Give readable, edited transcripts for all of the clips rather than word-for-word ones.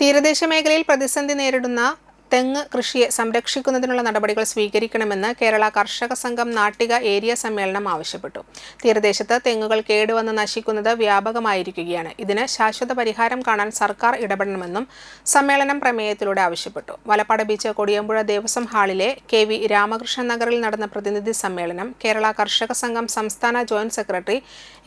തീരദേശ മേഖലയിൽ പ്രതിസന്ധി നേരിടുന്ന തെങ്ങ് കൃഷിയെ സംരക്ഷിക്കുന്നതിനുള്ള നടപടികൾ സ്വീകരിക്കണമെന്ന് കേരള കർഷക സംഘം നാട്ടിക ഏരിയ സമ്മേളനം ആവശ്യപ്പെട്ടു. തീരദേശത്ത് തെങ്ങുകൾ കേടുവന്ന് നശിക്കുന്നത് വ്യാപകമായിരിക്കുകയാണ്. ഇതിന് ശാശ്വത പരിഹാരം കാണാൻ സർക്കാർ ഇടപെടണമെന്നും സമ്മേളനം പ്രമേയത്തിലൂടെ ആവശ്യപ്പെട്ടു. വലപ്പാട് ബീച്ച് കൊടിയമ്പുഴ ദേവസ്വം ഹാളിലെ KV രാമകൃഷ്ണൻ നഗറിൽ നടന്ന പ്രതിനിധി സമ്മേളനം കേരള കർഷക സംഘം സംസ്ഥാന joint secretary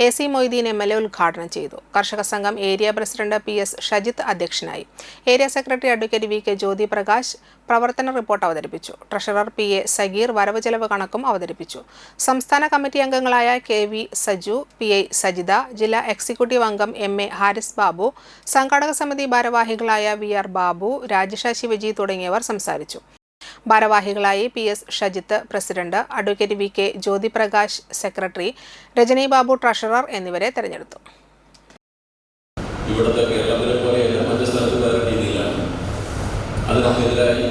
AC Moideen MLA ഉദ്ഘാടനം ചെയ്തു. കർഷക സംഘം ഏരിയ പ്രസിഡന്റ് PS ഷജിത്ത് അധ്യക്ഷനായി. Area secretary advocate VK Jyothi Prakash പ്രവർത്തന റിപ്പോർട്ട് അവതരിപ്പിച്ചു. ട്രഷറർ PA സഗീർ വരവ് ചെലവ് കണക്കും അവതരിപ്പിച്ചു. സംസ്ഥാന കമ്മിറ്റി അംഗങ്ങളായ KV സജു, PI സജിത, ജില്ലാ എക്സിക്യൂട്ടീവ് അംഗം MA ഹാരിസ് ബാബു, സംഘാടക സമിതി ഭാരവാഹികളായ VR ബാബു, രാജശാശി വിജി തുടങ്ങിയവർ സംസാരിച്ചു. ഭാരവാഹികളായി PS Shajith president, advocate VK Jyothi Prakash secretary, Rajani Babu treasurer എന്നിവരെ തെരഞ്ഞെടുത്തു. അതിനെതിരായി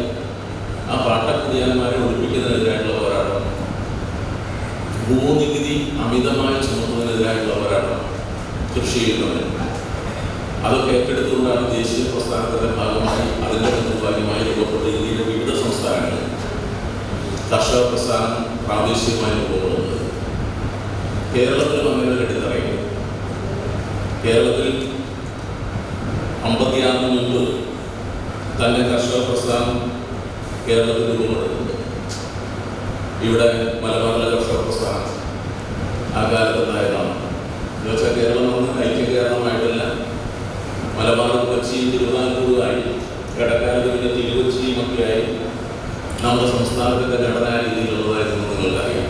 ആ പാട്ടക്കുടിയാന്മാരെ ഒഴിപ്പിക്കുന്നതിനെതിരായിട്ടുള്ള പോരാട്ടം, ഭൂനികുതി അമിതമായി ചുമത്തുന്നതിനെതിരായിട്ടുള്ള പോരാട്ടം, കൃഷി ചെയ്യുന്നവർ അതൊക്കെ ഏറ്റെടുത്തുകൊണ്ടാണ് ദേശീയ പ്രസ്ഥാനത്തിൻ്റെ ഭാഗമായി അതിൻ്റെ ഭാഗമായി രൂപപ്പെട്ട ഇന്ത്യയിലെ വിവിധ സംസ്ഥാനങ്ങളിൽ കർഷക പ്രസ്ഥാനം പ്രാദേശികമായി രൂപപ്പെടുന്നത്. കേരളത്തിലും അങ്ങനെ ഒരു എടുത്തറിയുന്നു. കേരളത്തിൽ 56 മുമ്പ് തന്നെ കർഷക പ്രസ്ഥാനം കേരളത്തിൽ രൂപപ്പെടുന്നുണ്ട്. ഇവിടെ മലബാറിലെ കർഷക പ്രസ്ഥാനം ആ കാലത്തുണ്ടായതാണ്. എന്നുവെച്ചാൽ കേരളം വന്ന് ഐക്യ കേരളമായിട്ടല്ല, മലബാർ, കൊച്ചി, തിരുവിതാംകൂറുമായി ഇടക്കാലത്ത് പിന്നെ തിരുവച്ചിയുമൊക്കെയായി നമ്മുടെ സംസ്ഥാനത്തിൻ്റെ ഘടനാ രീതിയിലുള്ളതായിരുന്നു നിങ്ങൾക്കറിയാം.